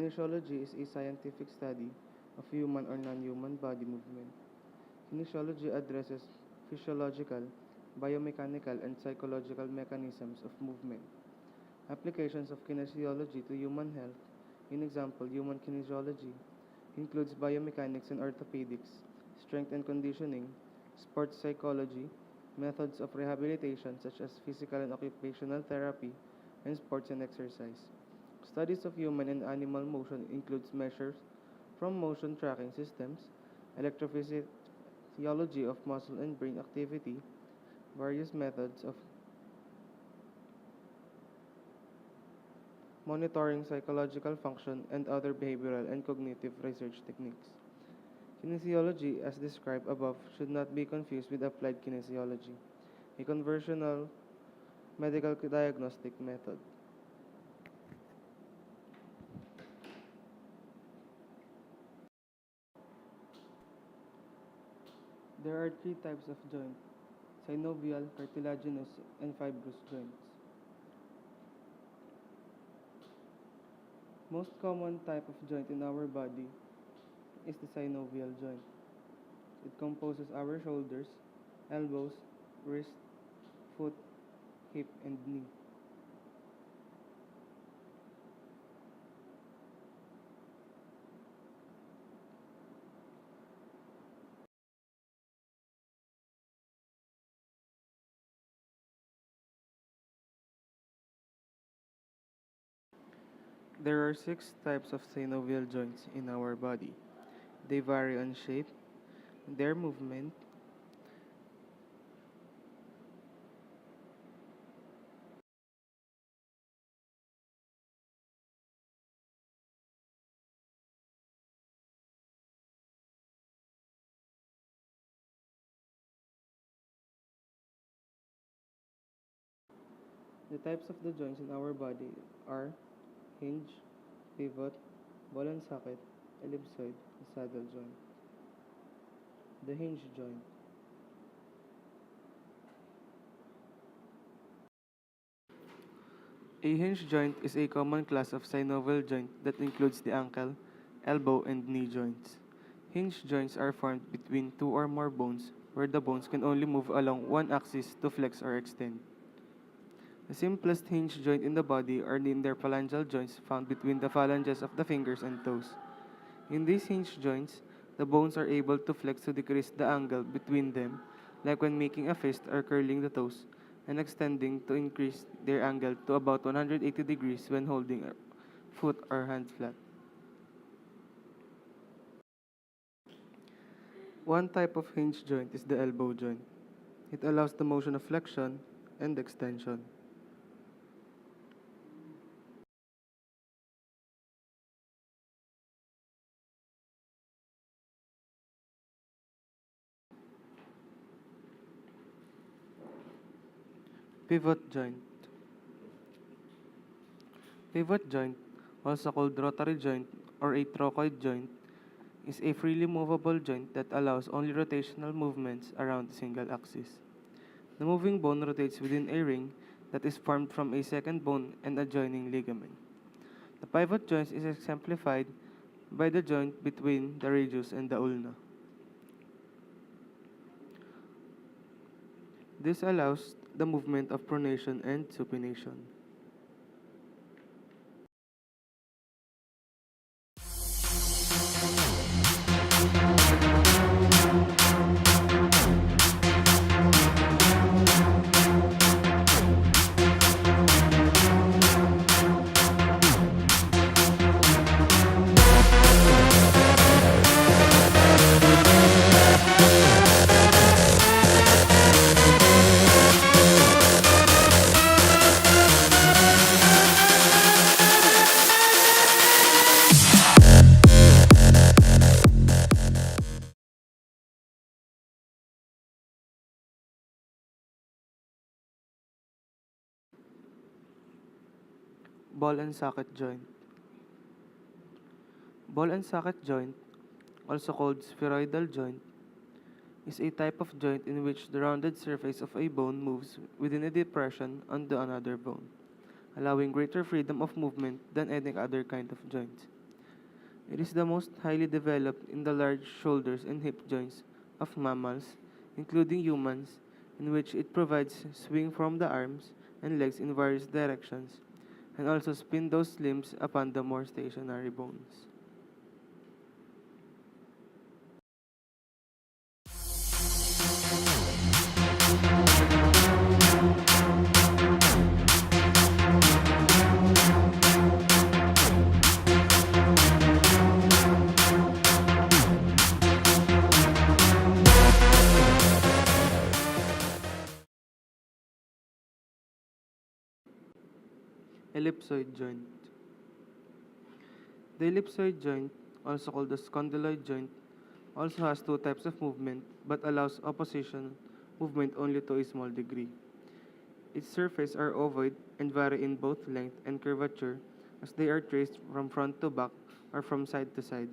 Kinesiology is a scientific study of human or non-human body movement. Kinesiology addresses physiological, biomechanical, and psychological mechanisms of movement. Applications of kinesiology to human health, in example, human kinesiology, includes biomechanics and orthopedics, strength and conditioning, sports psychology, methods of rehabilitation such as physical and occupational therapy, and sports and exercise. Studies of human and animal motion includes measures from motion tracking systems, electrophysiology of muscle and brain activity, various methods of monitoring psychological function, and other behavioral and cognitive research techniques. Kinesiology, as described above, should not be confused with applied kinesiology, a conventional medical diagnostic method. There are three types of joint: synovial, cartilaginous, and fibrous joints. Most common type of joint in our body is the synovial joint. It composes our shoulders, elbows, wrist, foot, hip, and knee. There are six types of synovial joints in our body. They vary in shape, their movement, the types of the joints in our body are hinge, pivot, ball and socket, ellipsoid, and saddle joint. The hinge joint. A hinge joint is a common class of synovial joint that includes the ankle, elbow, and knee joints. Hinge joints are formed between two or more bones, where the bones can only move along one axis to flex or extend. The simplest hinge joint in the body are the interphalangeal joints found between the phalanges of the fingers and toes. In these hinge joints, the bones are able to flex to decrease the angle between them, like when making a fist or curling the toes, and extending to increase their angle to about 180 degrees when holding a foot or hand flat. One type of hinge joint is the elbow joint. It allows the motion of flexion and extension. Pivot joint. Pivot joint, also called rotary joint or a trochoid joint, is a freely movable joint that allows only rotational movements around a single axis. The moving bone rotates within a ring that is formed from a second bone and adjoining ligament. The pivot joint is exemplified by the joint between the radius and the ulna. This allows the movement of pronation and supination. Ball and socket joint. Ball and socket joint, also called spheroidal joint, is a type of joint in which the rounded surface of a bone moves within a depression onto another bone, allowing greater freedom of movement than any other kind of joint. It is the most highly developed in the large shoulders and hip joints of mammals, including humans, in which it provides swing from the arms and legs in various directions, and also spin those limbs upon the more stationary bones. Ellipsoid joint. The ellipsoid joint, also called the scondyloid joint, also has two types of movement but allows opposition movement only to a small degree. Its surface are ovoid and vary in both length and curvature as they are traced from front to back or from side to side,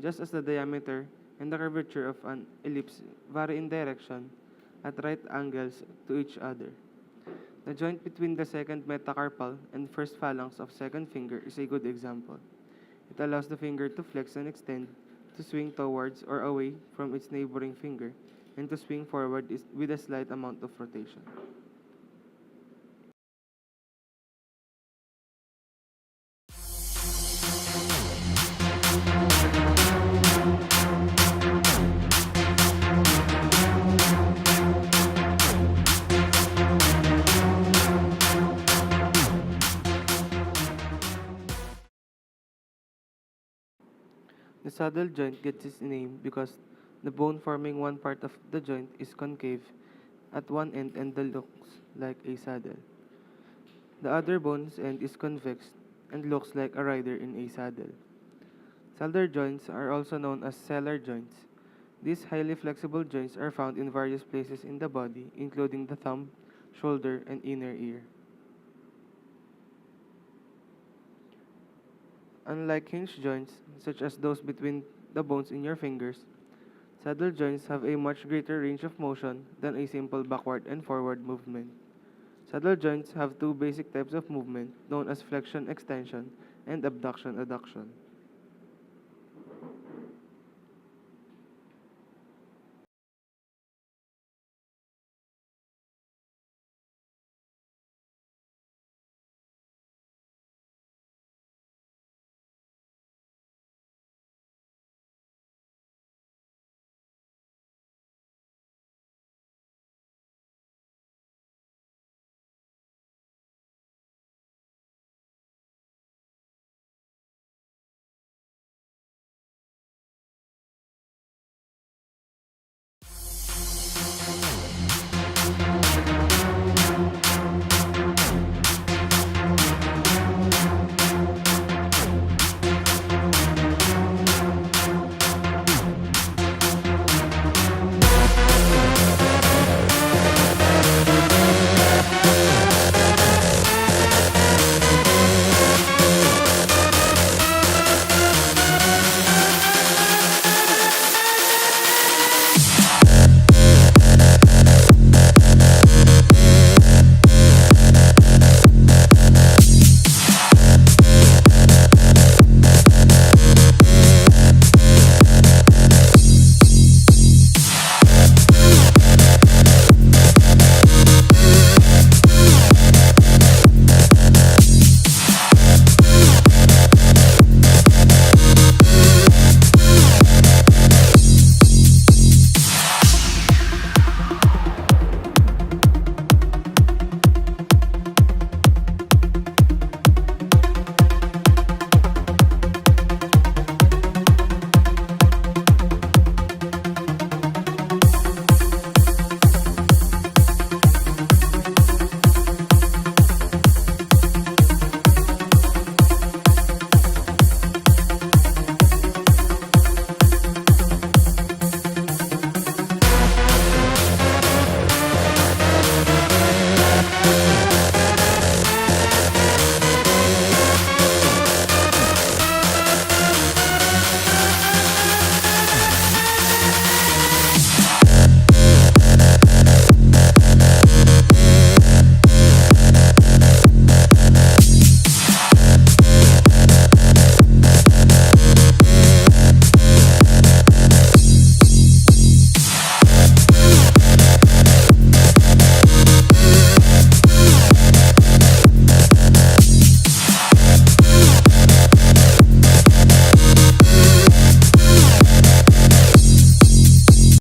just as the diameter and the curvature of an ellipse vary in direction at right angles to each other. The joint between the second metacarpal and first phalanx of second finger is a good example. It allows the finger to flex and extend, to swing towards or away from its neighboring finger, and to swing forward with a slight amount of rotation. The saddle joint gets its name because the bone forming one part of the joint is concave at one end and looks like a saddle. The other bone's end is convex and looks like a rider in a saddle. Saddle joints are also known as sellar joints. These highly flexible joints are found in various places in the body, including the thumb, shoulder, and inner ear. Unlike hinge joints, such as those between the bones in your fingers, saddle joints have a much greater range of motion than a simple backward and forward movement. Saddle joints have two basic types of movement known as flexion extension and abduction adduction.